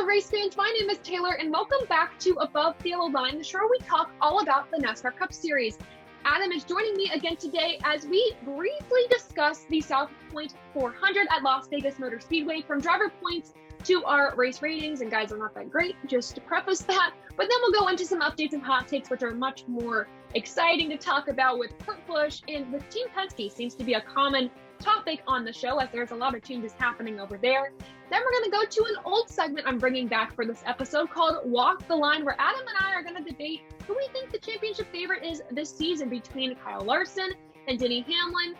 race fans, my name is Taylor and welcome back to Above the Yellow Line, the show where we talk all about the NASCAR Cup Series. Adam is joining me again today as we briefly discuss the South Point 400 at Las Vegas Motor Speedway, from driver points to our race ratings, and guys are not that great, just to preface that. But then we'll go into some updates and hot takes, which are much more exciting to talk about with Kurt Busch, and with Team Penske seems to be a common topic on the show as there's a lot of changes happening over there. Then we're going to go to an old segment I'm bringing back for this episode called Walk the Line, where Adam and I are going to debate who we think the championship favorite is this season between Kyle Larson and Denny Hamlin.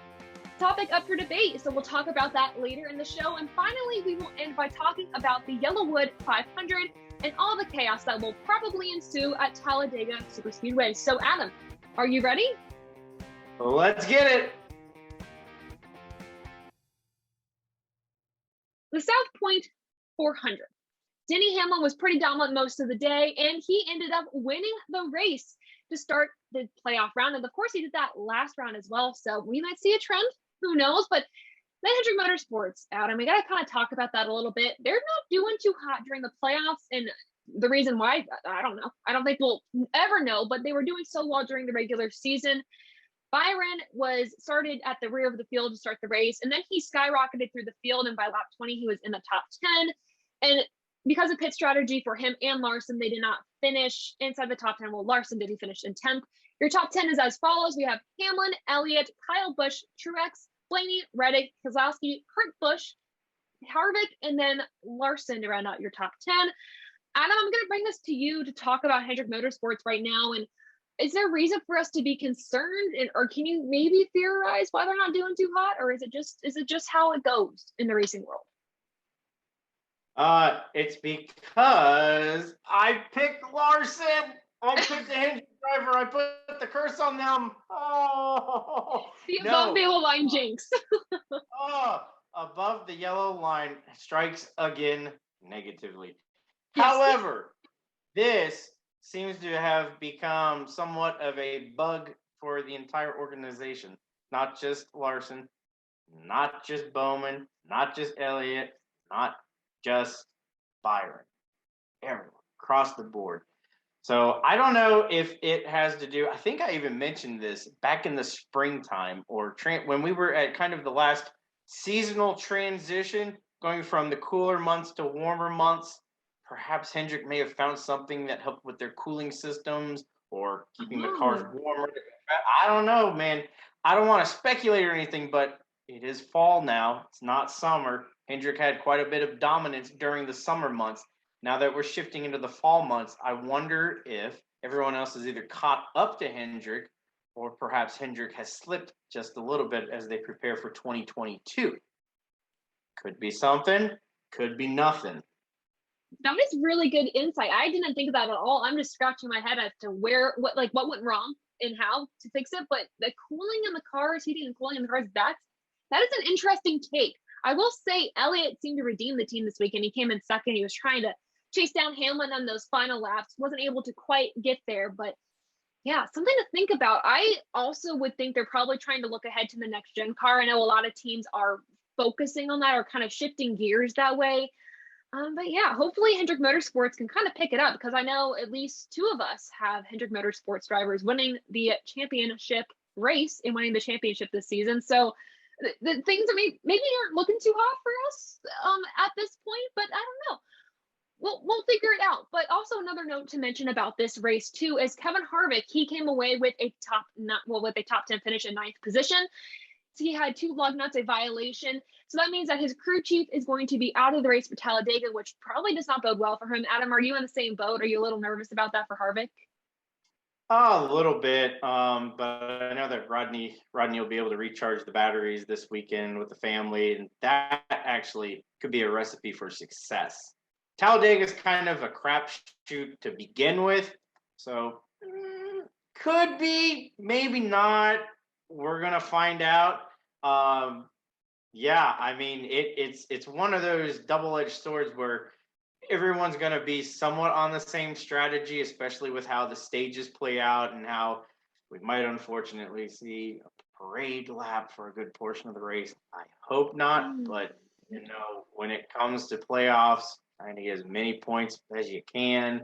Topic up for debate, so we'll talk about that later in the show. And finally, we will end by talking about the YellaWood 500 and all the chaos that will probably ensue at Talladega Superspeedway. So Adam, are you ready? Let's get it. The South Point 400. Denny Hamlin was pretty dominant most of the day, and he ended up winning the race to start the playoff round. And of course, he did that last round as well. So we might see a trend. Who knows? But then Hendrick Motorsports, Adam, we got to kind of talk about that a little bit. They're not doing too hot during the playoffs. And the reason why, I don't know. I don't think we'll ever know, but they were doing so well during the regular season. Byron was started at the rear of the field to start the race, and then he skyrocketed through the field, and by lap 20, he was in the top 10. And because of pit strategy for him and Larson, they did not finish inside the top 10. Well, Larson did. He finished in 10th. Your top 10 is as follows. We have Hamlin, Elliott, Kyle Busch, Truex, Blaney, Reddick, Keselowski, Kurt Busch, Harvick, and then Larson to round out your top 10. Adam, I'm going to bring this to you to talk about Hendrick Motorsports right now. And is there a reason for us to be concerned, or can you maybe theorize why they're not doing too hot, or is it just how it goes in the racing world? It's because I picked Larson. I picked the Hendrick driver. I put the curse on them. Oh, the above the yellow line jinx. Above the yellow line strikes again negatively. Yes. However, this seems to have become somewhat of a bug for the entire organization. Not just Larson, not just Bowman, not just Elliott, not just Byron. Everyone, across the board. So I don't know if it has to do, I think I even mentioned this back in the springtime, or when we were at kind of the last seasonal transition, going from the cooler months to warmer months. Perhaps Hendrick may have found something that helped with their cooling systems or keeping the cars warmer. I don't know, man. I don't want to speculate or anything, but it is fall now. It's not summer. Hendrick had quite a bit of dominance during the summer months. Now that we're shifting into the fall months, I wonder if everyone else is either caught up to Hendrick, or perhaps Hendrick has slipped just a little bit as they prepare for 2022. Could be something, could be nothing. That is really good insight. I didn't think of that at all. I'm just scratching my head as to what went wrong and how to fix it. But the cooling in the cars, heating and cooling in the cars, that is an interesting take. I will say Elliott seemed to redeem the team this weekend. He came in second. He was trying to chase down Hamlin on those final laps. Wasn't able to quite get there, but yeah, something to think about. I also would think they're probably trying to look ahead to the next gen car. I know a lot of teams are focusing on that, or kind of shifting gears that way. But yeah, hopefully Hendrick Motorsports can kind of pick it up, because I know at least two of us have Hendrick Motorsports drivers winning the championship race and winning the championship this season. So the things that maybe aren't looking too hot for us at this point, but I don't know. We'll figure it out. But also another note to mention about this race too is Kevin Harvick. He came away with a top 10 finish in 9th position. He had 2 lug nuts, a violation. So that means that his crew chief is going to be out of the race for Talladega, which probably does not bode well for him. Adam, are you in the same boat? Are you a little nervous about that for Harvick? A little bit, but I know that Rodney will be able to recharge the batteries this weekend with the family, and that actually could be a recipe for success. Talladega is kind of a crapshoot to begin with, so could be, maybe not. We're gonna find out. Yeah, I mean, it's one of those double-edged swords where everyone's going to be somewhat on the same strategy, especially with how the stages play out and how we might unfortunately see a parade lap for a good portion of the race. I hope not, but when it comes to playoffs, trying to get as many points as you can.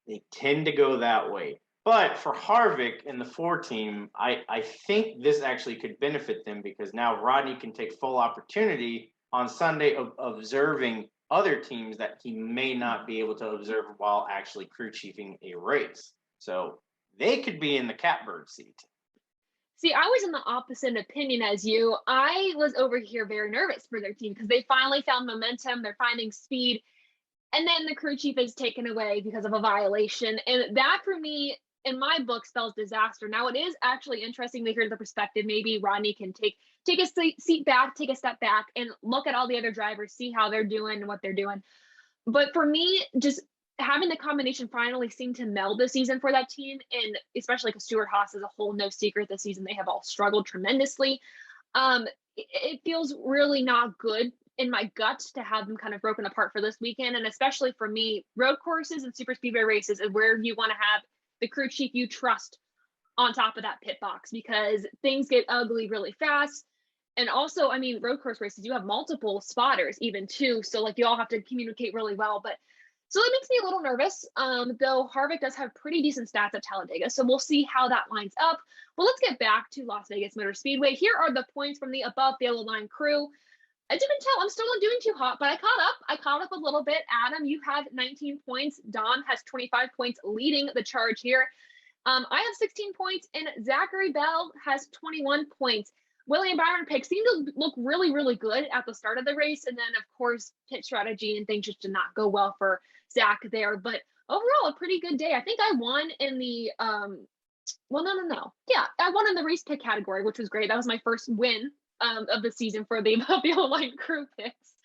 They tend to go that way. But for Harvick and the 4 team, I think this actually could benefit them because now Rodney can take full opportunity on Sunday of observing other teams that he may not be able to observe while actually crew chiefing a race. So they could be in the catbird seat. See, I was in the opposite opinion as you. I was over here very nervous for their team because they finally found momentum. They're finding speed. And then the crew chief is taken away because of a violation. And that, for me, in my book, spells disaster. Now, it is actually interesting to hear the perspective. Maybe Rodney can take a seat back, take a step back, and look at all the other drivers, see how they're doing and what they're doing. But for me, just having the combination finally seem to meld this season for that team, and especially because Stuart Haas as a whole, no secret this season, they have all struggled tremendously. It feels really not good in my gut to have them kind of broken apart for this weekend. And especially for me, road courses and super speedway races is where you want to have the crew chief you trust on top of that pit box, because things get ugly really fast. And also, I mean, road course races, you have multiple spotters even too. So like you all have to communicate really well. But so that makes me a little nervous, though Harvick does have pretty decent stats at Talladega. So we'll see how that lines up. Well, let's get back to Las Vegas Motor Speedway. Here are the points from the above the yellow line crew. As you can tell, I'm still not doing too hot, but I caught up a little bit. Adam, you have 19 points. Don has 25 points leading the charge here. I have 16 points, and Zachary Bell has 21 points. Willie and Byron pick seemed to look really, really good at the start of the race. And then, of course, pit strategy and things just did not go well for Zach there. But overall, a pretty good day. I think I won in the, no. Yeah, I won in the race pick category, which was great. That was my first win of the season for the line crew picks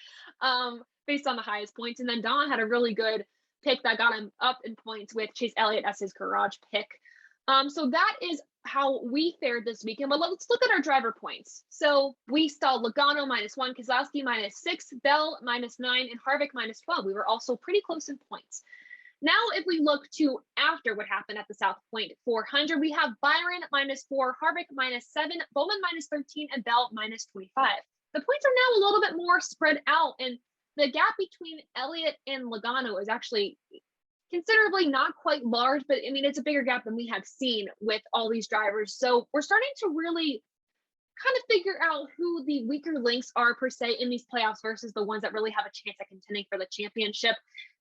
based on the highest points. And then Don had a really good pick that got him up in points with Chase Elliott as his garage pick. So that is how we fared this weekend. But let's look at our driver points. So we saw Logano -1, Keselowski -6, Bell -9, and Harvick -12. We were also pretty close in points. Now, if we look to after what happened at the South Point 400, we have Byron -4, Harvick -7, Bowman -13, and Bell -25. The points are now a little bit more spread out, and the gap between Elliott and Logano is actually considerably not quite large, but I mean, it's a bigger gap than we have seen with all these drivers. So we're starting to really kind of figure out who the weaker links are per se in these playoffs versus the ones that really have a chance at contending for the championship.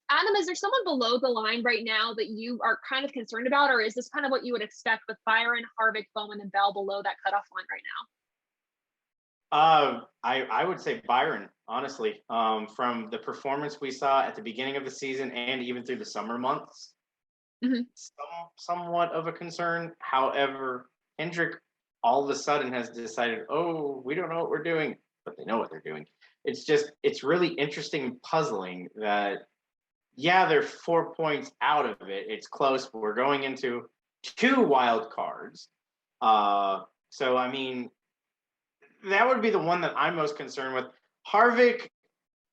Adam, is there someone below the line right now that you are kind of concerned about, or is this kind of what you would expect with Byron, Harvick, Bowman, and Bell below that cutoff line right now? I would say Byron, honestly, from the performance we saw at the beginning of the season and even through the summer months, somewhat of a concern. However, Hendrick all of a sudden has decided, oh, we don't know what we're doing, but they know what they're doing. It's really interesting and puzzling that, yeah, they're 4 points out of it. It's close, but we're going into 2 wild cards. So, I mean, that would be the one that I'm most concerned with. Harvick,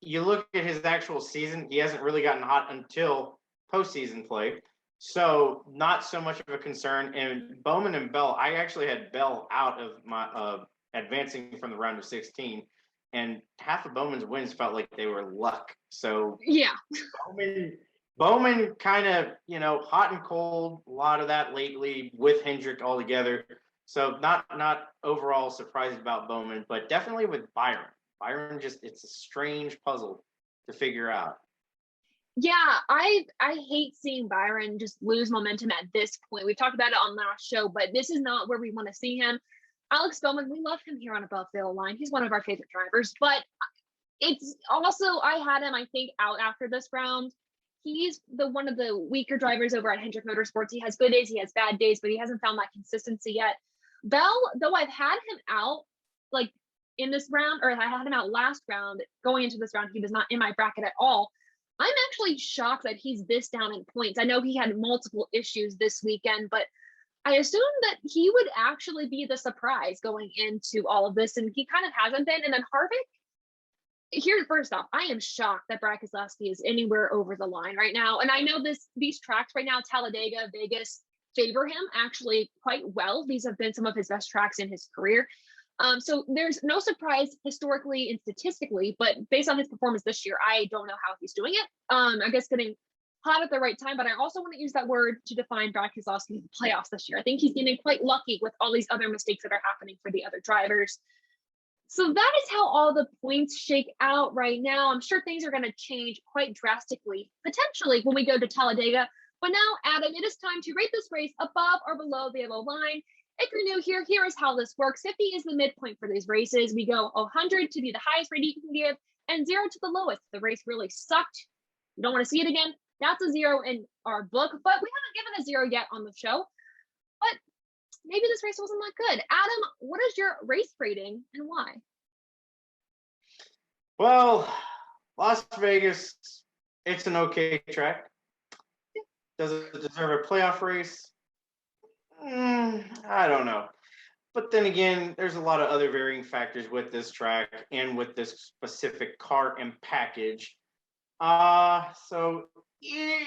you look at his actual season, he hasn't really gotten hot until postseason play. So not so much of a concern. And Bowman and Bell, I actually had Bell out of my advancing from the round of 16. And half of Bowman's wins felt like they were luck. So yeah, Bowman kind of, hot and cold, a lot of that lately with Hendrick all together. So not overall surprised about Bowman, but definitely with Byron. Byron it's a strange puzzle to figure out. Yeah, I hate seeing Byron just lose momentum at this point. We've talked about it on last show, but this is not where we want to see him. Alex Bowman, we love him here on Above the Line. He's one of our favorite drivers, but it's also, I had him, I think, out after this round. He's one of the weaker drivers over at Hendrick Motorsports. He has good days, he has bad days, but he hasn't found that consistency yet. Bell, though I've had him out like in this round, or I had him out last round, going into this round, he was not in my bracket at all. I'm actually shocked that he's this down in points. I know he had multiple issues this weekend, but I assumed that he would actually be the surprise going into all of this, and he kind of hasn't been. And then Harvick, here, first off, I am shocked that Brad Keselowski is anywhere over the line right now. And I know these tracks right now, Talladega, Vegas, favor him actually quite well. These have been some of his best tracks in his career. So there's no surprise historically and statistically, but based on his performance this year, I don't know how he's doing it. I guess getting hot at the right time, but I also want to use that word to define Brad Keselowski in the playoffs this year. I think he's getting quite lucky with all these other mistakes that are happening for the other drivers. So that is how all the points shake out right now. I'm sure things are going to change quite drastically, potentially when we go to Talladega. But now, Adam, it is time to rate this race above or below the yellow line. If you're new here, here is how this works. 50 is the midpoint for these races. We go 100 to be the highest rating you can give and 0 to the lowest. The race really sucked. You don't want to see it again. That's a 0 in our book, but we haven't given a 0 yet on the show. But maybe this race wasn't that good. Adam, what is your race rating and why? Well, Las Vegas, it's an okay track. Does it deserve a playoff race? I don't know. But then again, there's a lot of other varying factors with this track and with this specific car and package. So yeah,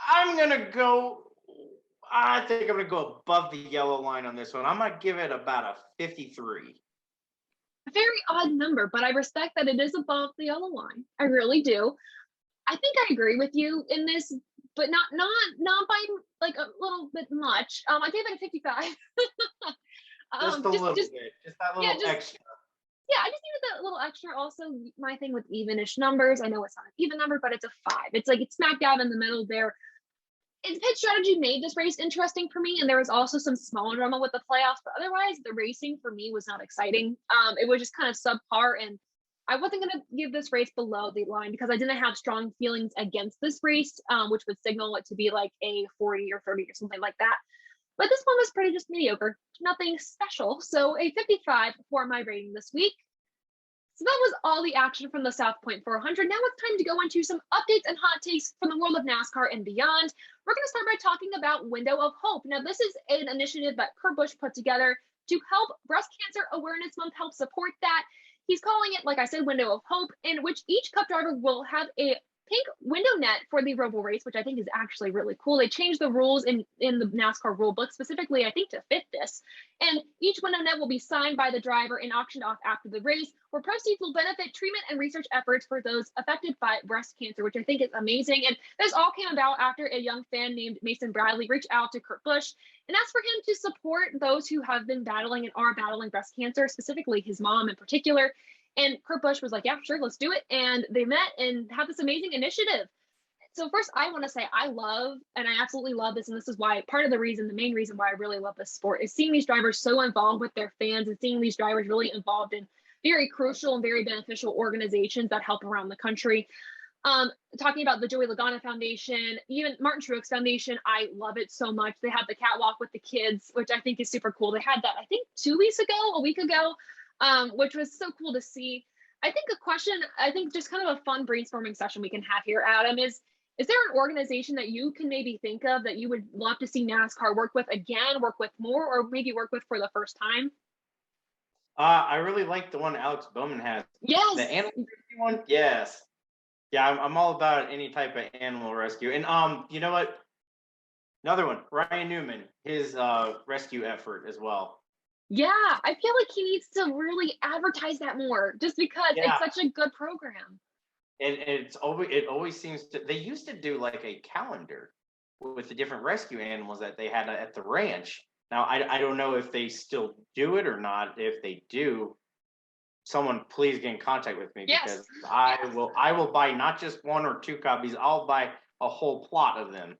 I'm going to go, I think I'm going to go above the yellow line on this one. I'm going to give it about a 53. A very odd number, but I respect that it is above the yellow line. I really do. I think I agree with you in this, but not by like a little bit much. I gave it a 55. Just a little bit, just that little extra. Yeah, I just needed that little extra. Also, my thing with evenish numbers, I know it's not an even number, but it's a 5. It's like it's smack dab in the middle there. And pit strategy made this race interesting for me, and there was also some small drama with the playoffs, but otherwise the racing for me was not exciting. It was just kind of subpar, and I wasn't going to give this race below the line because I didn't have strong feelings against this race, which would signal it to be like a 40 or 30 or something like that. But this one was pretty just mediocre, nothing special. So a 55 for my rating this week. So that was all the action from the South Point 400. Now it's time to go into some updates and hot takes from the world of NASCAR and beyond. We're going to start by talking about Window of Hope. Now, this is an initiative that Kurt Busch put together to help Breast Cancer Awareness Month, help support that. He's calling it, like I said, Window of Hope, in which each Cup driver will have a pink window net for the Roval race, which I think is actually really cool. They changed the rules in the NASCAR rule book specifically, I think, to fit this. And each window net will be signed by the driver and auctioned off after the race, where proceeds will benefit treatment and research efforts for those affected by breast cancer, which I think is amazing. And this all came about after a young fan named Mason Bradley reached out to Kurt Busch and asked for him to support those who have been battling and are battling breast cancer, specifically his mom in particular. And Kurt Busch was like, yeah, sure, let's do it. And they met and have this amazing initiative. So first, I want to say I love, and I absolutely love this. And this is why part of the reason, the main reason why I really love this sport is seeing these drivers so involved with their fans and seeing these drivers really involved in very crucial and very beneficial organizations that help around the country. Talking about the Joey Logano Foundation, even Martin Truex Foundation, I love it so much. They have the catwalk with the kids, which I think is super cool. They had that, I think, a week ago, which was so cool to see. I think a question, I think just kind of a fun brainstorming session we can have here, Adam, is there an organization that you can maybe think of that you would love to see NASCAR work with again, work with more, or maybe work with for the first time? I really like the one Alex Bowman has. Yes. The animal rescue one? Yes. Yeah, I'm all about any type of animal rescue. And you know what? Another one, Ryan Newman, his rescue effort as well. Yeah, I feel like he needs to really advertise that more just because it's such a good program. And it always seems to, they used to do like a calendar with the different rescue animals that they had at the ranch. Now, I don't know if they still do it or not. If they do, someone please get in contact with me because I will buy not just 1 or 2 copies. I'll buy a whole plot of them.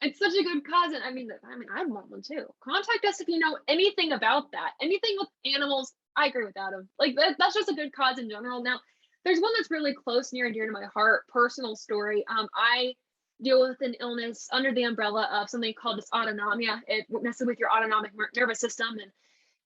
It's such a good cause, and I mean, I want one too. Contact us if you know anything about that. Anything with animals, I agree with Adam. Like that's just a good cause in general. Now, there's one that's really close, near and dear to my heart. Personal story. I deal with an illness under the umbrella of something called dysautonomia. It messes with your autonomic nervous system and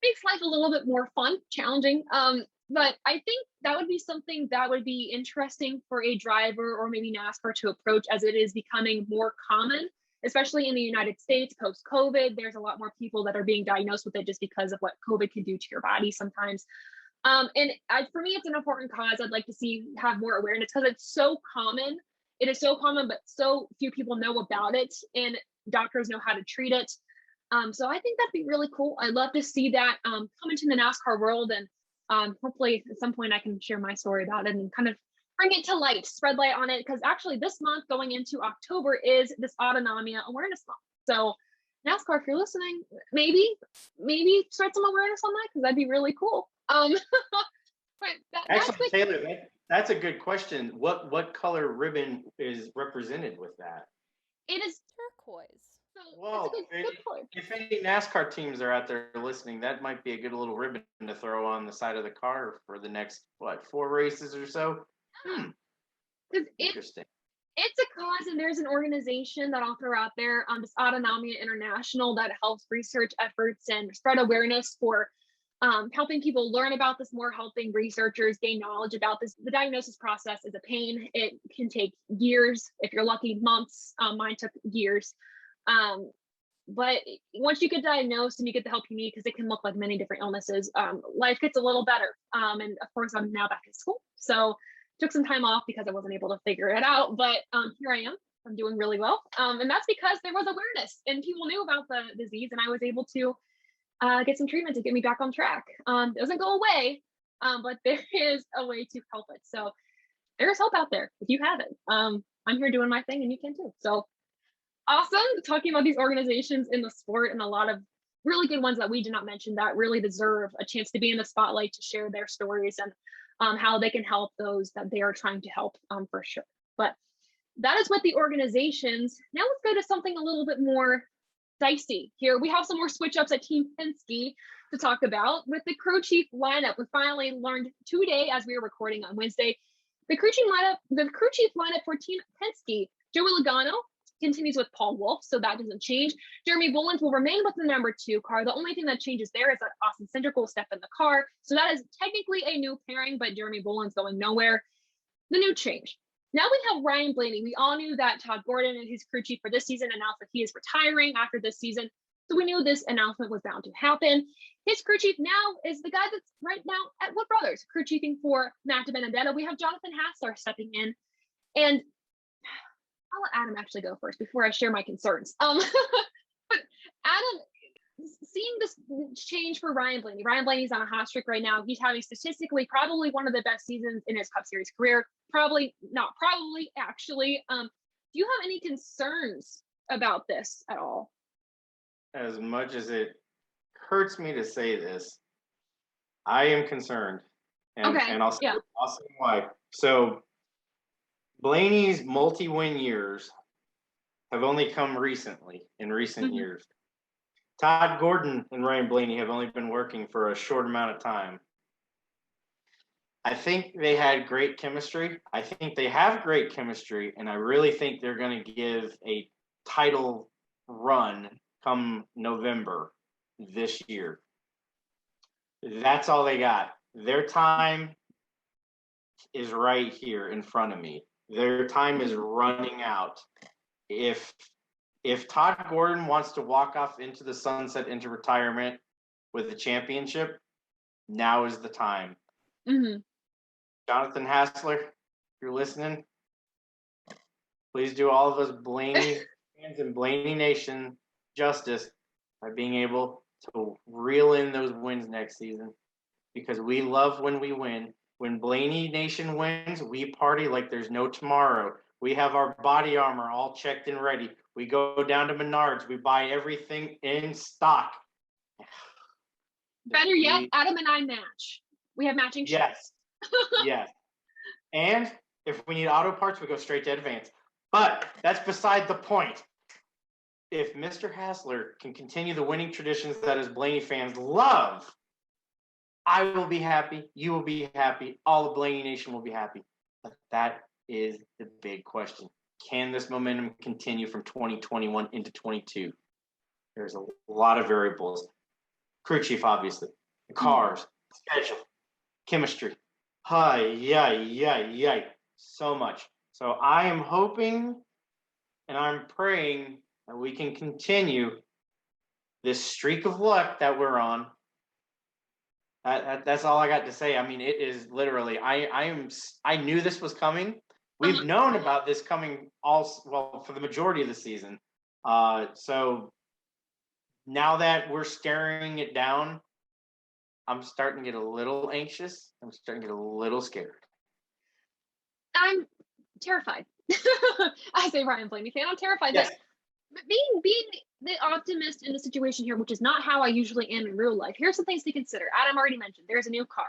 makes life a little bit more fun, challenging. But I think that would be something that would be interesting for a driver or maybe NASCAR to approach, as it is becoming more common, especially in the United States post-COVID. There's a lot more people that are being diagnosed with it just because of what COVID can do to your body sometimes. For me, it's an important cause. I'd like to see have more awareness because it's so common. It is so common, but so few people know about it, and doctors know how to treat it. So I think that'd be really cool. I'd love to see that come into the NASCAR world, and hopefully at some point I can share my story about it and kind of bring it to light, spread light on it. Because actually, this month going into October is this Autonomia Awareness Month. So NASCAR, if you're listening, maybe spread some awareness on that, because that'd be really cool. But Actually, Taylor, that's a good question. What color ribbon is represented with that? It is turquoise. So well, if any NASCAR teams are out there listening, that might be a good little ribbon to throw on the side of the car for the next 4 races or so. Interesting. It's a cause, and there's an organization that I'll throw out there, this Autonomia International, that helps research efforts and spread awareness for helping people learn about this more, helping researchers gain knowledge about this. The diagnosis process is a pain. It can take years, if you're lucky, months. Mine took years. But once you get diagnosed and you get the help you need, because it can look like many different illnesses, life gets a little better. And of course, I'm now back in school. So took some time off because I wasn't able to figure it out. But here I am. I'm doing really well. And that's because there was awareness and people knew about the disease, and I was able to get some treatment to get me back on track. It doesn't go away, but there is a way to help it. So there's hope out there if you have it. I'm here doing my thing, and you can too. So awesome talking about these organizations in the sport, and a lot of really good ones that we did not mention that really deserve a chance to be in the spotlight to share their stories and how they can help those that they are trying to help, for sure. But that is with the organizations. Now let's go to something a little bit more dicey here. We have some more switch ups at Team Penske to talk about with the crew chief lineup. We finally learned today, as we were recording on Wednesday, the crew chief lineup for Team Penske: Joey Logano continues with Paul Wolfe, so that doesn't change. Jeremy Bullins will remain with the number 2 car. The only thing that changes there is that Austin Cindric will step in the car, so that is technically a new pairing, but Jeremy Bullins going nowhere. The new change: now we have Ryan Blaney. We all knew that Todd Gordon and his crew chief for this season announced that he is retiring after this season. So we knew this announcement was bound to happen. His crew chief now is the guy that's right now at Wood Brothers, crew chiefing for Matt DiBenedetto. We have Jonathan Hassler stepping in. And I'll let Adam actually go first before I share my concerns. But Adam, seeing this change for Ryan Blaney's on a hot streak right now. He's having statistically probably one of the best seasons in his Cup Series career. Actually. Do you have any concerns about this at all? As much as it hurts me to say this, I am concerned. And I'll say why. So Blaney's multi-win years have only come in recent years. Todd Gordon and Ryan Blaney have only been working for a short amount of time. I think they had great chemistry. I think they have great chemistry, and I really think they're going to give a title run come November this year. That's all they got. Their time is right here in front of me. Their time is running out. If Todd Gordon wants to walk off into the sunset, into retirement with a championship, now is the time. Mm-hmm. Jonathan Hassler, if you're listening, please do all of us Blaney fans and Blaney Nation justice by being able to reel in those wins next season, because we love when we win. When Blaney Nation wins, we party like there's no tomorrow. We have our body armor all checked and ready. We go down to Menards. We buy everything in stock. Better yet, Adam and I match. We have matching shirts. Yes. And if we need auto parts, we go straight to Advance. But that's beside the point. If Mr. Hassler can continue the winning traditions that his Blaney fans love, I will be happy. You will be happy. All of Blaney Nation will be happy. But that is the big question. Can this momentum continue from 2021 into 22? There's a lot of variables. Crew chief, obviously. The cars, schedule, chemistry. So much. So I am hoping and I'm praying that we can continue this streak of luck that we're on. That's all I got to say. I mean, it is literally, I knew this was coming. We've known about this coming for the majority of the season. So now that we're staring it down, I'm starting to get a little anxious. I'm starting to get a little scared. I'm terrified. I say Ryan Blaney fan. I'm terrified. Yes. But being the optimist in the situation here, which is not how I usually am in real life, here's some things to consider. Adam already mentioned there's a new car.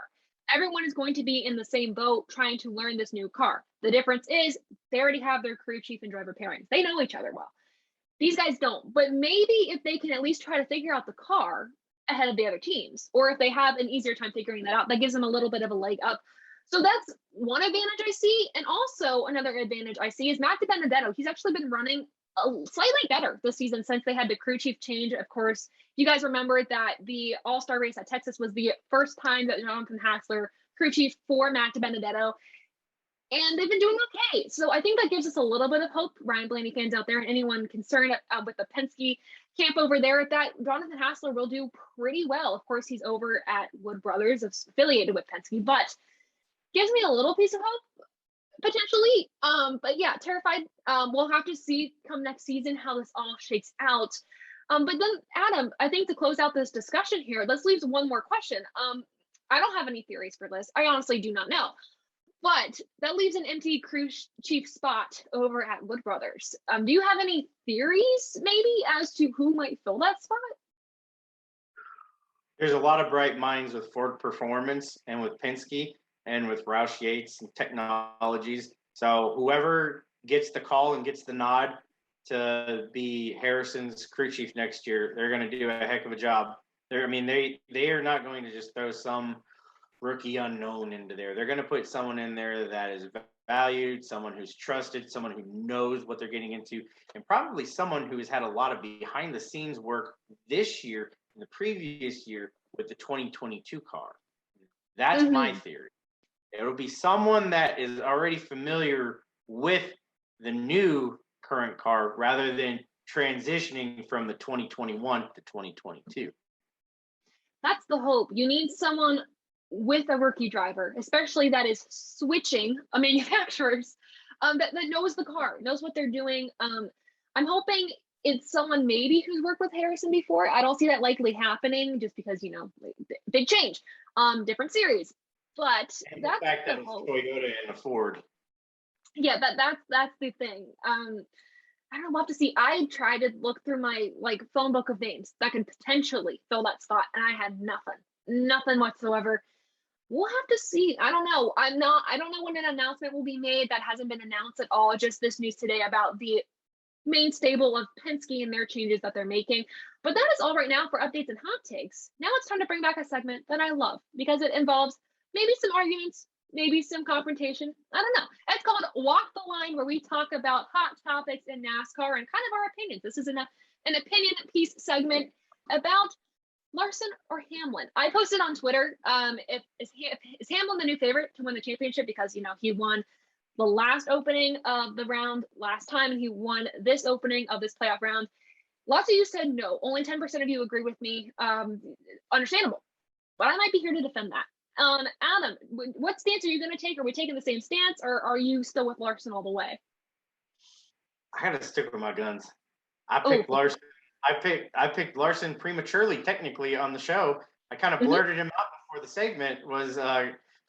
Everyone is going to be in the same boat trying to learn this new car. The difference is they already have their crew chief and driver pairings. They know each other well. These guys don't. But maybe if they can at least try to figure out the car ahead of the other teams, or if they have an easier time figuring that out, that gives them a little bit of a leg up. So that's one advantage I see. And also another advantage I see is Matt DiBenedetto. He's actually been running slightly better this season since they had the crew chief change. Of course, you guys remember that the All-Star race at Texas was the first time that Jonathan Hassler crew chief for Matt DiBenedetto, and they've been doing okay. So I think that gives us a little bit of hope, Ryan Blaney fans out there, and anyone concerned with the Penske camp over there, that Jonathan Hassler will do pretty well. Of course, he's over at Wood Brothers, affiliated with Penske, but gives me a little piece of hope potentially. But yeah, terrified. We'll have to see come next season how this all shakes out. But then Adam, I think to close out this discussion here, let's leave one more question. I don't have any theories for this. I honestly do not know. But that leaves an empty crew chief spot over at Wood Brothers. Do you have any theories maybe as to who might fill that spot? There's a lot of bright minds with Ford Performance and with Penske and with Roush Yates and Technologies. So whoever gets the call and gets the nod to be Harrison's crew chief next year, they're going to do a heck of a job. They are not going to just throw some rookie unknown into there. They're going to put someone in there that is valued, someone who's trusted, someone who knows what they're getting into, and probably someone who has had a lot of behind the scenes work this year and the previous year with the 2022 car. That's my theory. It'll be someone that is already familiar with the new current car rather than transitioning from the 2021 to 2022. That's the hope. You need someone with a rookie driver, especially that is switching a manufacturers, that knows the car, knows what they're doing. I'm hoping it's someone maybe who's worked with Harrison before. I don't see that likely happening just because, big change, different series. But and that's the fact the that it's hope. Toyota and a Ford. Yeah, that's the thing. I don't know, we'll have to see. I tried to look through my phone book of names that could potentially fill that spot, and I had nothing whatsoever. We'll have to see. I don't know. I don't know when an announcement will be made. That hasn't been announced at all. Just this news today about the main stable of Penske and their changes that they're making. But that is all right now for updates and hot takes. Now it's time to bring back a segment that I love because it involves maybe some arguments, maybe some confrontation. I don't know. It's called Walk the Line, where we talk about hot topics in NASCAR and kind of our opinions. This is an opinion piece segment about Larson or Hamlin. I posted on Twitter, is Hamlin the new favorite to win the championship because, he won the last opening of the round last time, and he won this opening of this playoff round. Lots of you said no. Only 10% of you agree with me. Understandable. But I might be here to defend that. Adam, what stance are you going to take? Are we taking the same stance, or are you still with Larson all the way? I got to stick with my guns. I picked Larson. I picked Larson prematurely, technically, on the show. I kind of blurted him out before the segment was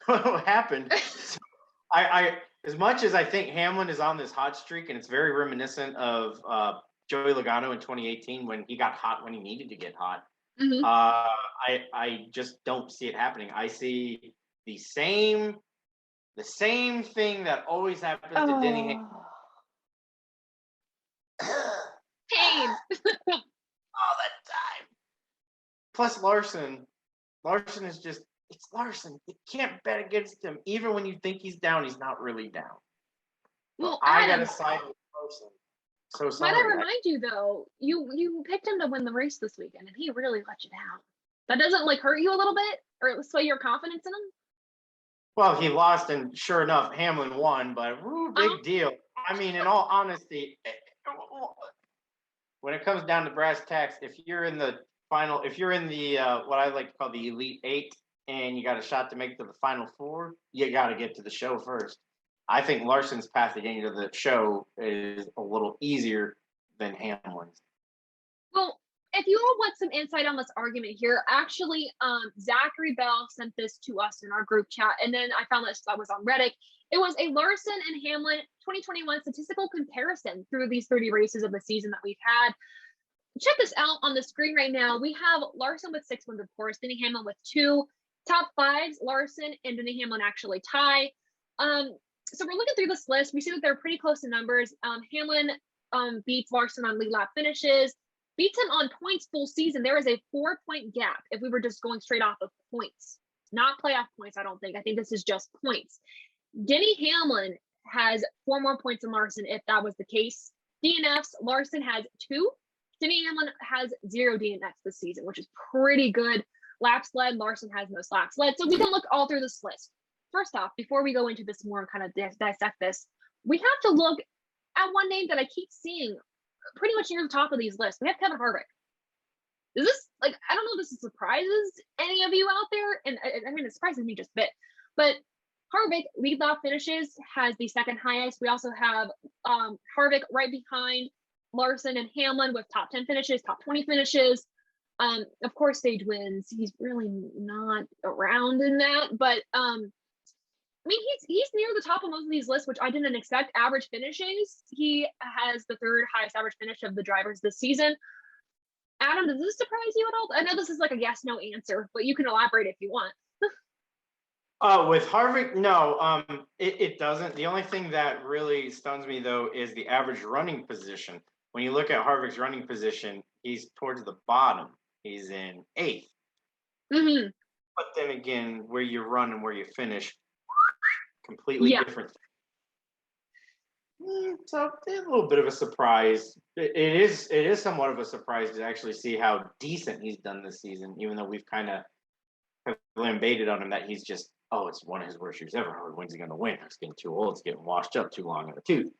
what happened. So I as much as I think Hamlin is on this hot streak, and it's very reminiscent of Joey Logano in 2018 when he got hot when he needed to get hot. I just don't see it happening. I see the same thing that always happens to Denny. Pain. All the time. Plus Larson is just, it's Larson. You can't bet against him. Even when you think he's down, he's not really down. Well, I Adam, gotta side with Larson. So sorry. might I remind you though, you picked him to win the race this weekend, and he really let you down. That doesn't hurt you a little bit, or sway your confidence in him? Well, he lost, and sure enough, Hamlin won. But big deal. I mean, in all honesty, when it comes down to brass tacks, if you're in the final, if you're in the what I like to call the Elite Eight, and you got a shot to make to the Final Four, you got to get to the show first. I think Larson's path to getting to the show is a little easier than Hamlin's. Well, if you all want some insight on this argument here, actually, Zachary Bell sent this to us in our group chat, and then I found that was on Reddit. It was a Larson and Hamlin 2021 statistical comparison through these 30 races of the season that we've had. Check this out on the screen right now. We have Larson with 6 wins, of course, Denny Hamlin with 2. Top 5s, Larson and Denny Hamlin actually tie. So we're looking through this list. We see that they're pretty close to numbers. Hamlin beats Larson on lead lap finishes, beats him on points full season. There is a 4-point gap if we were just going straight off of points, not playoff points. I don't think. I think this is just points. Denny Hamlin has 4 more points than Larson if that was the case. DNFs, Larson has 2. Denny Hamlin has 0 DNFs this season, which is pretty good. Laps led, Larson has most laps led. So we can look all through this list. First off, before we go into this more and kind of dissect this, we have to look at one name that I keep seeing pretty much near the top of these lists. We have Kevin Harvick. Is this, like, I don't know if this surprises any of you out there, and I mean, it surprises me just a bit, but Harvick, lead lap finishes, has the second highest. We also have Harvick right behind Larson and Hamlin with top 10 finishes, top 20 finishes. Of course, stage wins. He's really not around in that, but I mean, he's near the top of most of these lists, which I didn't expect. Average finishes, he has the 3rd highest average finish of the drivers this season. Adam, does this surprise you at all? I know this is like a yes/no answer, but you can elaborate if you want. With Harvick, no, it doesn't. The only thing that really stuns me, though, is the average running position. When you look at Harvick's running position, he's towards the bottom. He's in 8th. Mm-hmm. But then again, where you run and where you finish, completely different. So a little bit of a surprise. It is somewhat of a surprise to actually see how decent he's done this season, even though we've kind of lambaited on him that he's just, it's one of his worst years ever. When's he going to win? It's getting too old. It's getting washed up too long in the tooth.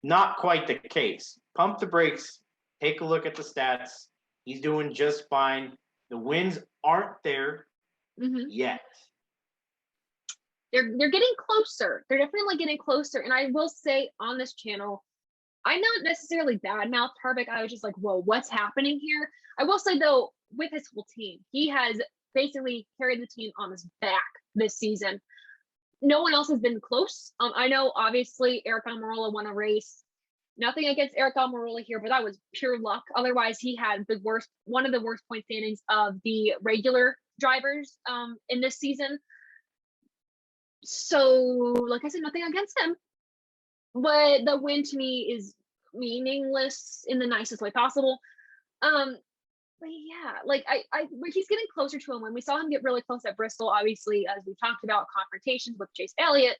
Not quite the case. Pump the brakes. Take a look at the stats. He's doing just fine. The wins aren't there yet. They're getting closer. They're definitely getting closer. And I will say on this channel, I'm not necessarily badmouthed Harvick. I was just like, whoa, what's happening here? I will say, though, with his whole team, he has basically carried the team on his back this season. No one else has been close. I know, obviously, Eric Almirola won a race. Nothing against Eric Almirola here, but that was pure luck. Otherwise, he had one of the worst point standings of the regular drivers in this season. So, like I said, nothing against him. But the win to me is meaningless in the nicest way possible. But yeah, like he's getting closer to him. When we saw him get really close at Bristol, obviously, as we talked about, confrontations with Chase Elliott.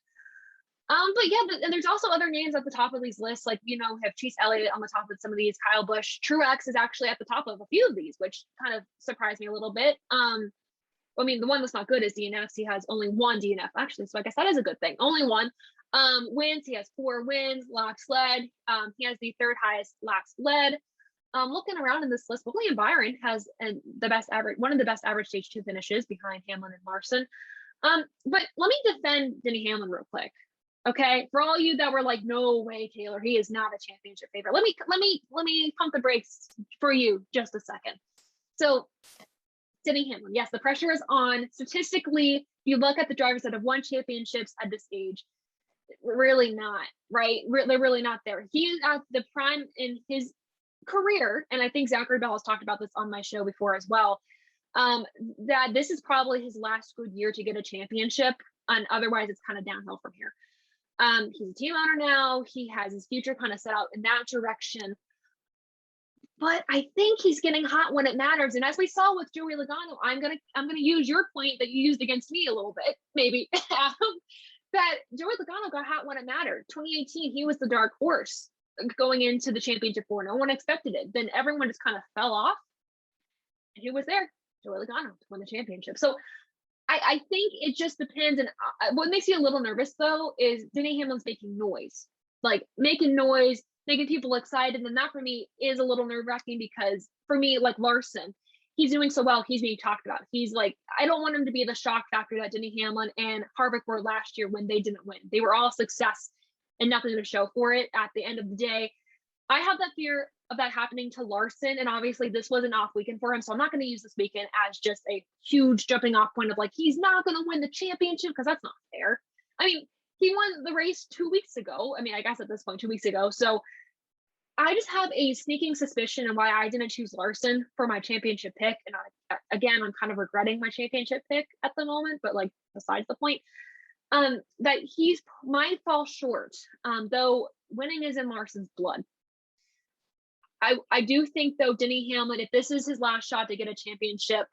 But yeah, and there's also other names at the top of these lists, like, you know, have Chase Elliott on the top of some of these. Kyle Busch, Truex is actually at the top of a few of these, which kind of surprised me a little bit. I mean, the one that's not good is DNFs. He has only 1 DNF, actually, so I guess that is a good thing. Only 1. Wins, he has 4 wins. Laps led, he has the 3rd highest laps led. Looking around in this list, William Byron has one of the best average stage 2 finishes behind Hamlin and Larson. But let me defend Denny Hamlin real quick. Okay, for all you that were like, no way, Taylor, he is not a championship favorite. Let me pump the brakes for you just a second. So, Denny Hamlin, yes, the pressure is on. Statistically, you look at the drivers that have won championships at this age, really not, right? They're really not there. He is at the prime in his career, and I think Zachary Bell has talked about this on my show before as well, that this is probably his last good year to get a championship, and otherwise it's kind of downhill from here. He's a team owner now. He has his future kind of set out in that direction. But I think he's getting hot when it matters. And as we saw with Joey Logano, I'm gonna use your point that you used against me a little bit, maybe, that Joey Logano got hot when it mattered. 2018, he was the dark horse going into the championship four. No one expected it. Then everyone just kind of fell off. And who was there? Joey Logano to win the championship. So I think it just depends. And what makes you a little nervous, though, is Denny Hamlin's making noise. Like, making noise, making people excited. And that, for me, is a little nerve-wracking because, for me, like Larson, he's doing so well, he's being talked about. He's like, I don't want him to be the shock factor that Denny Hamlin and Harvick were last year when they didn't win. They were all success and nothing to show for it at the end of the day. I have that fear of that happening to Larson. And obviously this was an off weekend for him. So I'm not going to use this weekend as just a huge jumping off point of like, he's not going to win the championship, because that's not fair. I mean, he won the race 2 weeks ago. I mean, I guess at this point, 2 weeks ago. So I just have a sneaking suspicion of why I didn't choose Larson for my championship pick. And again, I'm kind of regretting my championship pick at the moment, but like besides the point, that he's might fall short, though winning is in Larson's blood. I do think though, Denny Hamlin, if this is his last shot to get a championship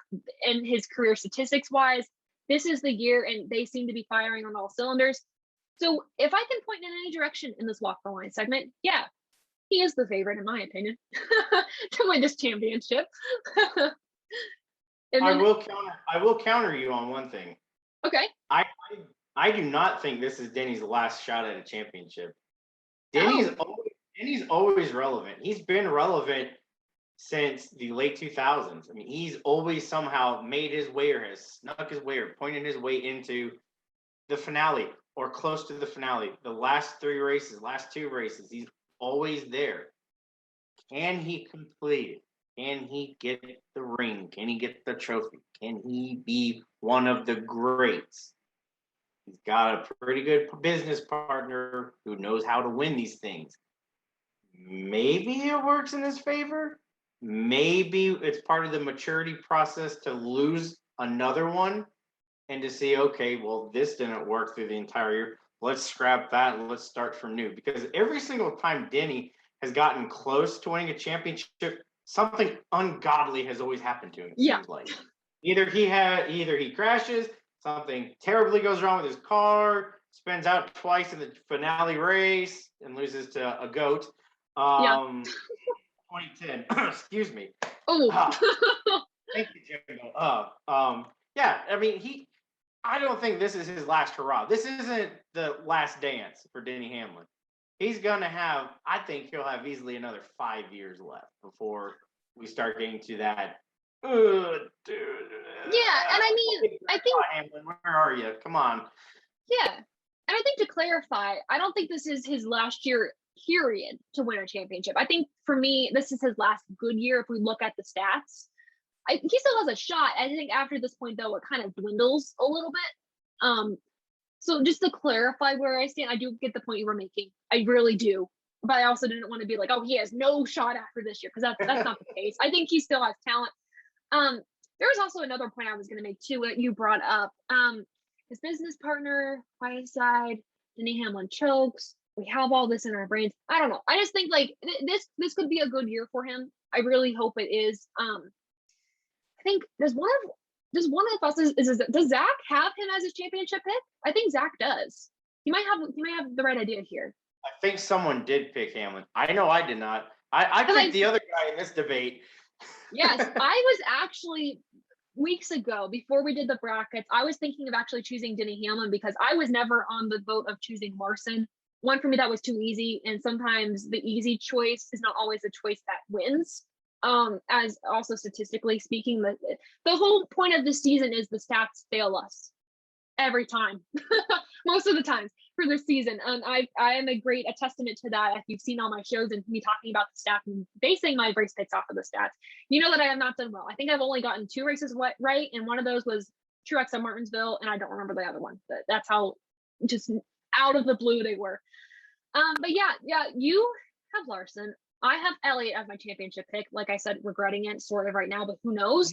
in his career statistics wise, this is the year, and they seem to be firing on all cylinders. So if I can point in any direction in this walk the line segment, yeah, he is the favorite in my opinion to win this championship. I will counter you on one thing. Okay. I do not think this is Denny's last shot at a championship. Denny's always relevant. He's been relevant since the late 2000s. I mean, he's always somehow made his way or has snuck his way or pointed his way into the finale or close to the finale. The last 2 races, he's always there. Can he complete it? Can he get the ring? Can he get the trophy? Can he be one of the greats? He's got a pretty good business partner who knows how to win these things. Maybe it works in his favor. Maybe it's part of the maturity process to lose another one and to see, okay, well, this didn't work through the entire year. Let's scrap that and let's start from new. Because every single time Denny has gotten close to winning a championship, something ungodly has always happened to him. It seems like either he crashes, something terribly goes wrong with his car, spins out twice in the finale race, and loses to a goat. 2010. Excuse me. Oh, thank you, Jimbo. Yeah, I mean, I don't think this is his last hurrah. This isn't the last dance for Denny Hamlin. He's gonna have. I think he'll have easily another 5 years left before we start getting to that. Dude. Yeah, and I mean, I think Hamlin, where are you? Come on. Yeah, and I think to clarify, I don't think this is his last year period to win a championship. I think for me, this is his last good year if we look at the stats. He still has a shot. I think after this point, though, it kind of dwindles a little bit. So just to clarify where I stand, I do get the point you were making. I really do. But I also didn't want to be like, oh, he has no shot after this year, because that's not the case. I think he still has talent. There was also another point I was going to make too, that you brought up. His business partner, by his side, Denny Hamlin chokes. We have all this in our brains. I don't know. I just think like this could be a good year for him. I really hope it is. I think does one of us does Zach have him as his championship pick? I think Zach does. He might have the right idea here. I think someone did pick Hamlin. I know I did not. I picked the other guy in this debate. Yes, I was actually weeks ago, before we did the brackets, I was thinking of actually choosing Denny Hamlin because I was never on the boat of choosing Larson. One, for me, that was too easy. And sometimes the easy choice is not always the choice that wins. As also statistically speaking, the whole point of this season is the stats fail us every time, most of the times for this season. And I am a great testament to that. If you've seen all my shows and me talking about the stats and basing my race picks off of the stats, you know that I have not done well. I think I've only gotten 2 races right, and one of those was Truex at Martinsville, and I don't remember the other one. But that's how just out of the blue they were. But yeah, you have Larson. I have Elliott as my championship pick. Like I said, regretting it sort of right now, but who knows?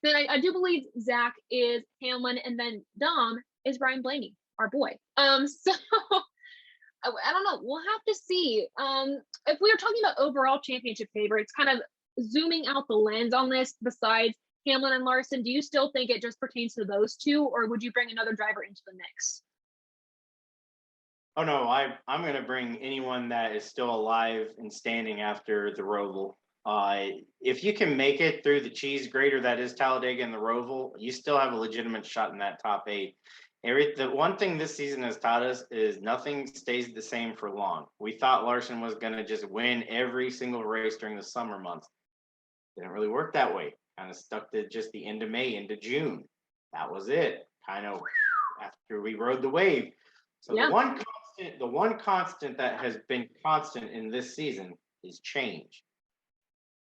Then I do believe Zach is Hamlin, and then Dom is Ryan Blaney, our boy. So I don't know. We'll have to see. If we were talking about overall championship favorites, kind of zooming out the lens on this, besides Hamlin and Larson, do you still think it just pertains to those two, or would you bring another driver into the mix? Oh no, I'm going to bring anyone that is still alive and standing after the Roval. If you can make it through the cheese grater that is Talladega and the Roval, you still have a legitimate shot in that top 8. The one thing this season has taught us is nothing stays the same for long. We thought Larson was going to just win every single race during the summer months. Didn't really work that way. Kind of stuck to just the end of May into June. That was it. Kind of after we rode the wave. So yeah. The one constant that has been constant in this season is change.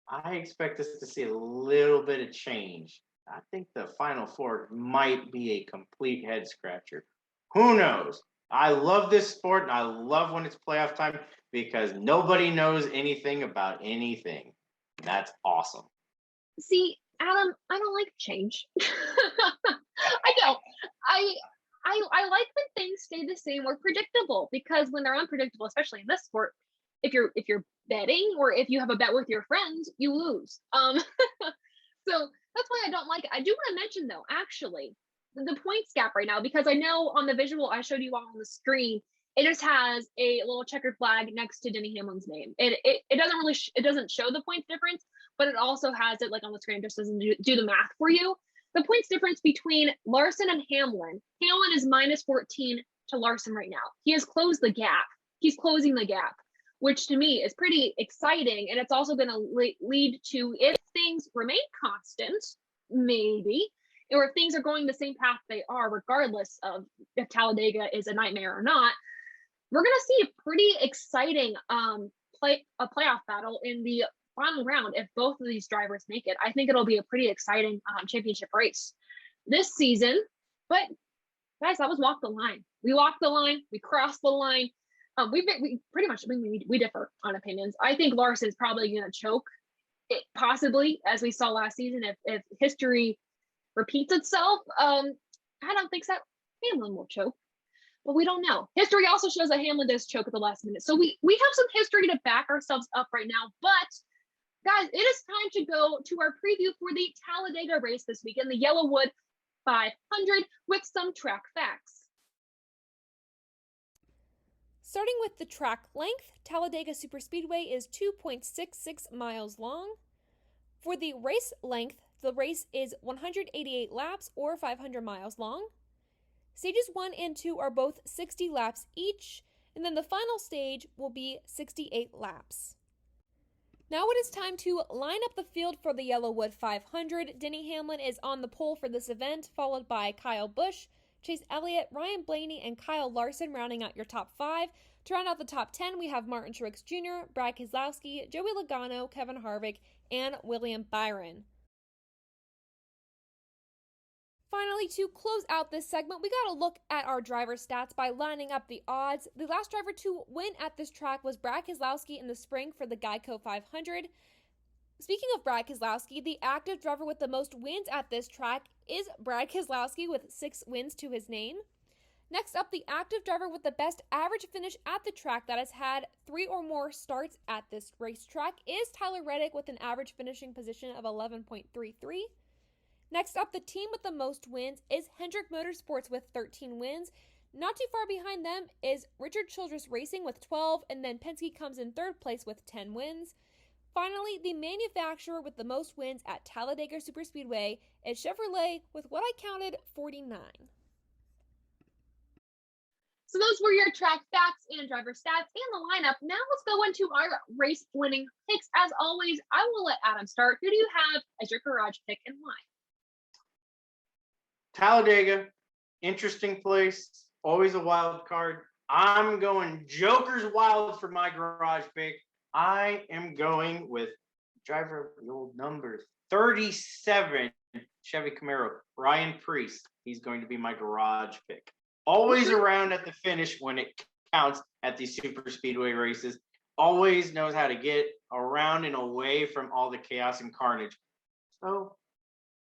I expect us to see a little bit of change. I think the Final Four might be a complete head scratcher. Who knows? I love this sport, and I love when it's playoff time because nobody knows anything about anything. That's awesome. See, Adam, I don't like change. I don't. I like when things stay the same or predictable, because when they're unpredictable, especially in this sport, if you're betting or if you have a bet with your friends, you lose. So that's why I don't like it. I do want to mention though, actually, the points gap right now, because I know on the visual I showed you all on the screen, it just has a little checkered flag next to Denny Hamlin's name. It doesn't really it doesn't show the points difference, but it also has it like on the screen, just doesn't do the math for you. The points difference between Larson and Hamlin. Hamlin is minus 14 to Larson right now. He has closed the gap. He's closing the gap, which to me is pretty exciting. And it's also going to lead to, if things remain constant, maybe, or if things are going the same path they are, regardless of if Talladega is a nightmare or not, we're going to see a pretty exciting playoff battle in the final round if both of these drivers make it. I think it'll be a pretty exciting championship race this season. But guys, that was walk the line. We walked the line. We crossed the line. We pretty much we differ on opinions. I think Larson's probably going to choke it, possibly, as we saw last season. If history repeats itself, I don't think that Hamlin will choke. But we don't know. History also shows that Hamlin does choke at the last minute. So we have some history to back ourselves up right now. But guys, it is time to go to our preview for the Talladega race this weekend, the YellaWood 500, with some track facts. Starting with the track length, Talladega Superspeedway is 2.66 miles long. For the race length, the race is 188 laps or 500 miles long. Stages 1 and 2 are both 60 laps each, and then the final stage will be 68 laps. Now it is time to line up the field for the YellaWood 500. Denny Hamlin is on the pole for this event, followed by Kyle Busch, Chase Elliott, Ryan Blaney, and Kyle Larson rounding out your top 5. To round out the top 10, we have Martin Truex Jr., Brad Keselowski, Joey Logano, Kevin Harvick, and William Byron. Finally, to close out this segment, we got to look at our driver stats by lining up the odds. The last driver to win at this track was Brad Keselowski in the spring for the Geico 500. Speaking of Brad Keselowski, the active driver with the most wins at this track is Brad Keselowski with 6 wins to his name. Next up, the active driver with the best average finish at the track that has had 3 or more starts at this racetrack is Tyler Reddick with an average finishing position of 11.33. Next up, the team with the most wins is Hendrick Motorsports with 13 wins. Not too far behind them is Richard Childress Racing with 12, and then Penske comes in 3rd place with 10 wins. Finally, the manufacturer with the most wins at Talladega Superspeedway is Chevrolet with what I counted 49. So those were your track facts and driver stats and the lineup. Now let's go into our race winning picks. As always, I will let Adam start. Who do you have as your garage pick and why? Talladega, interesting place, always a wild card. I'm going Joker's Wild for my garage pick. I am going with driver of the old number 37 Chevy Camaro, Ryan Preece. He's going to be my garage pick. Always around at the finish when it counts at these super speedway races. Always knows how to get around and away from all the chaos and carnage. So,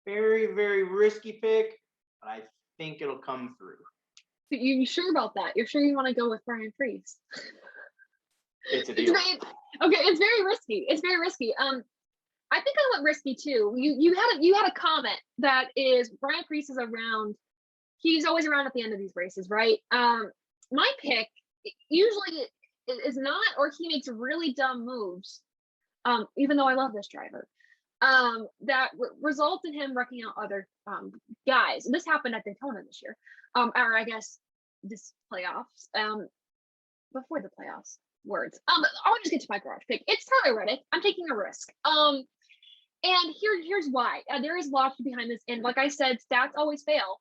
very, very risky pick, but I think it'll come through. You sure about that? You're sure you want to go with Ryan Preece? It's a deal. It's very risky. It's very risky. I think I went risky too. You had a comment that is Ryan Preece is around. He's always around at the end of these races, right? My pick usually is not, or he makes really dumb moves. Even though I love this driver, that result in him wrecking out other guys. And this happened at Daytona this year, or I guess this playoffs. Before the playoffs. Words. I'll just get to my garage pick. It's Tyler Reddick. I'm taking a risk. And here's why. There is logic behind this, and like I said, stats always fail.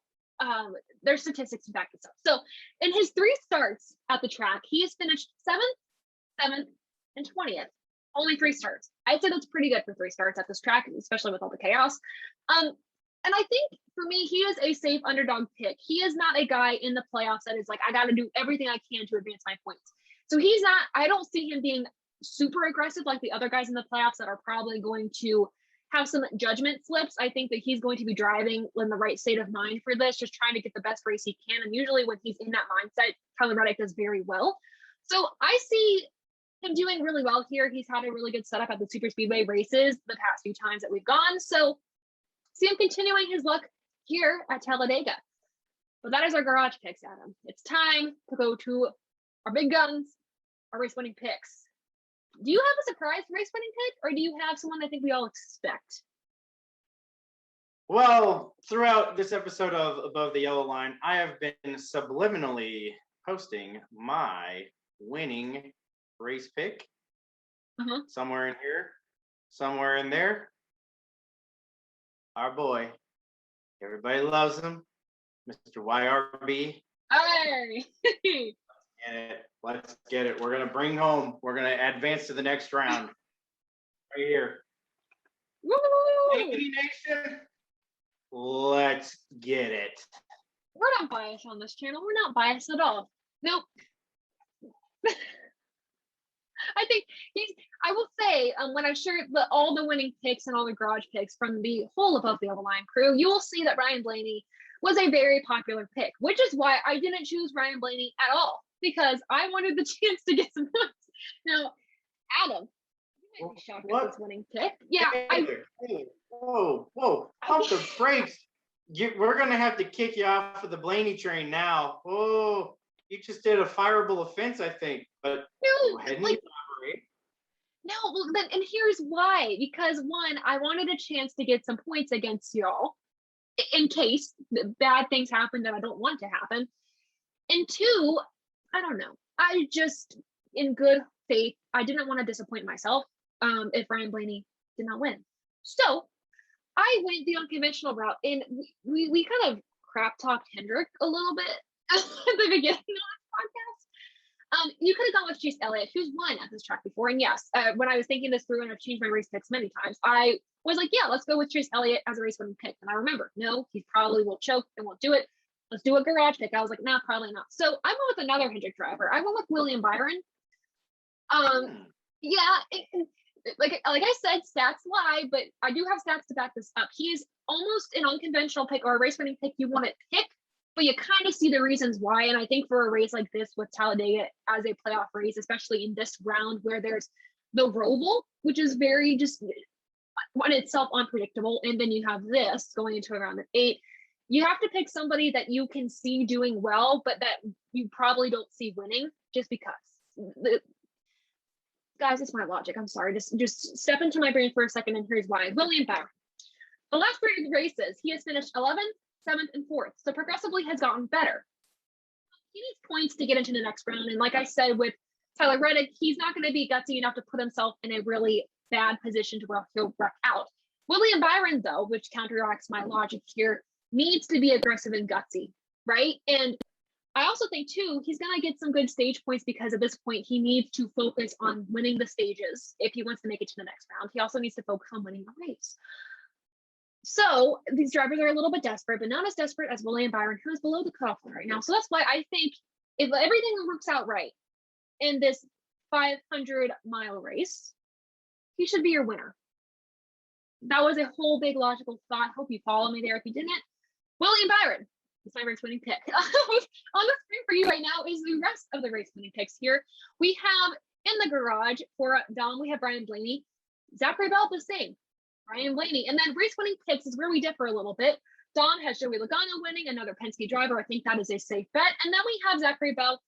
There's statistics to back this up. So, in his 3 starts at the track, he has finished 7th, 7th, and 20th. Only 3 starts. I'd say that's pretty good for 3 starts at this track, especially with all the chaos. And I think for me, he is a safe underdog pick. He is not a guy in the playoffs that is like, I got to do everything I can to advance my points. So he's not, I don't see him being super aggressive like the other guys in the playoffs that are probably going to have some judgment slips. I think that he's going to be driving in the right state of mind for this, just trying to get the best race he can. And usually when he's in that mindset, Tyler Reddick does very well. So I see him doing really well here. He's had a really good setup at the Superspeedway races the past few times that we've gone. So see him continuing his luck here at Talladega. But that is our garage picks, Adam. It's time to go to our big guns, our race winning picks. Do you have a surprise race winning pick, or do you have someone I think we all expect? Well, throughout this episode of Above the Yellow Line, I have been subliminally posting my winning race pick. Somewhere in here, somewhere in there. Our boy, everybody loves him, Mr. YRB. Hey! Let's get it. We're going to bring home. We're going to advance to the next round. Right here. Woo! Lady Nation, let's get it. We're not biased on this channel. We're not biased at all. Nope. I think I will say, when I share all the winning picks and all the garage picks from the whole Above the Yellow Line crew, you will see that Ryan Blaney was a very popular pick, which is why I didn't choose Ryan Blaney at all, because I wanted the chance to get some points. Now, Adam, you might be shocked at this winning pick. Yeah. Whoa. Pump the brakes. We're going to have to kick you off of the Blaney train now. Oh, you just did a fireable offense, I think. But no, well, then, and here's why. Because one, I wanted a chance to get some points against y'all in case bad things happen that I don't want to happen. And two, I don't know. I just, in good faith, I didn't want to disappoint myself if Ryan Blaney did not win. So I went the unconventional route, and we kind of crap talked Hendrick a little bit at the beginning of this podcast. You could have gone with Chase Elliott, who's won at this track before. And yes, when I was thinking this through, and I've changed my race picks many times, I was like, yeah, let's go with Chase Elliott as a race winning pick. And I remember, no, he probably will choke and won't do it. Let's do a garage pick. I was like, nah, probably not. So I went with another Hendrick driver. I went with William Byron. Like I said, stats lie, but I do have stats to back this up. He's almost an unconventional pick or a race winning pick you want to pick, but you kind of see the reasons why. And I think for a race like this with Talladega as a playoff race, especially in this round where there's the Roval, which is very just on itself unpredictable, and then you have this going into a round of 8, you have to pick somebody that you can see doing well, but that you probably don't see winning just because. Guys, it's my logic. I'm sorry. Just step into my brain for a second, and here's why. William Byron. The last 3 races, he has finished 11th, 7th, and 4th. So progressively has gotten better. He needs points to get into the next round. And like I said with Tyler Reddick, he's not going to be gutsy enough to put himself in a really bad position to where he'll wreck out. William Byron, though, which counteracts my logic here, needs to be aggressive and gutsy, right? And I also think, too, he's going to get some good stage points because at this point, he needs to focus on winning the stages if he wants to make it to the next round. He also needs to focus on winning the race. So these drivers are a little bit desperate, but not as desperate as William Byron, who is below the cutoff line right now. So that's why I think if everything works out right in this 500-mile race, he should be your winner. That was a whole big logical thought. Hope you follow me there. If you didn't, William Byron is my race winning pick. On the screen for you right now is the rest of the race winning picks here. We have in the garage for Dom, we have Ryan Blaney. Zachary Bell, the same. Ryan Blaney. And then race winning picks is where we differ a little bit. Dom has Joey Logano winning, another Penske driver. I think that is a safe bet. And then we have Zachary Bell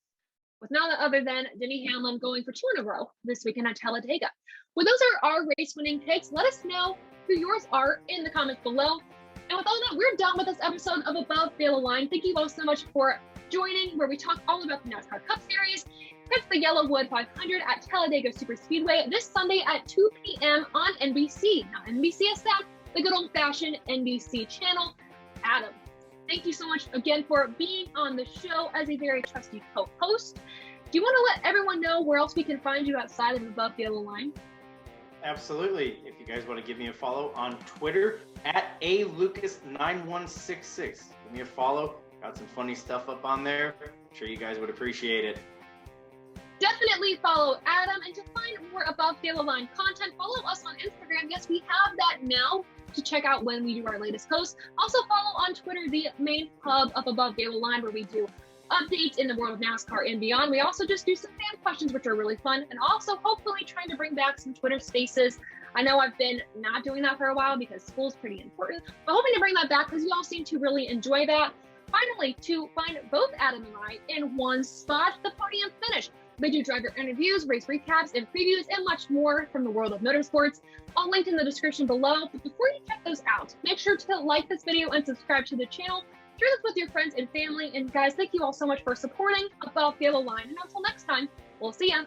with none other than Denny Hamlin going for 2 in a row this weekend at Talladega. Well, those are our race winning picks. Let us know who yours are in the comments below. And with all that, we're done with this episode of Above the Yellow Line. Thank you all so much for joining, where we talk all about the NASCAR Cup Series. It's the YellaWood 500 at Talladega Superspeedway this Sunday at 2 p.m. on NBC. Now, NBCSF, the good old-fashioned NBC channel. Adam, thank you so much again for being on the show as a very trusty co-host. Do you want to let everyone know where else we can find you outside of Above the Yellow Line? Absolutely. If you guys want to give me a follow on Twitter at alucas9166, give me a follow. Got some funny stuff up on there. I'm sure you guys would appreciate it. Definitely follow Adam, and to find more Above the Yellow Line content, follow us on Instagram. Yes, we have that now to check out when we do our latest posts. Also follow on Twitter, the main hub of Above the Yellow Line, where we do updates in the world of NASCAR and beyond. We also just do some fan questions, which are really fun, and also hopefully trying to bring back some Twitter Spaces. I know I've been not doing that for a while because school's pretty important, but hoping to bring that back because you all seem to really enjoy that. Finally, to find both Adam and I in one spot, the podium finish. They do driver interviews, race recaps, and previews, and much more from the world of motorsports, all linked in the description below. But before you check those out, make sure to like this video and subscribe to the channel. Share this with your friends and family. And guys, thank you all so much for supporting Above the Yellow Line. And until next time, we'll see ya.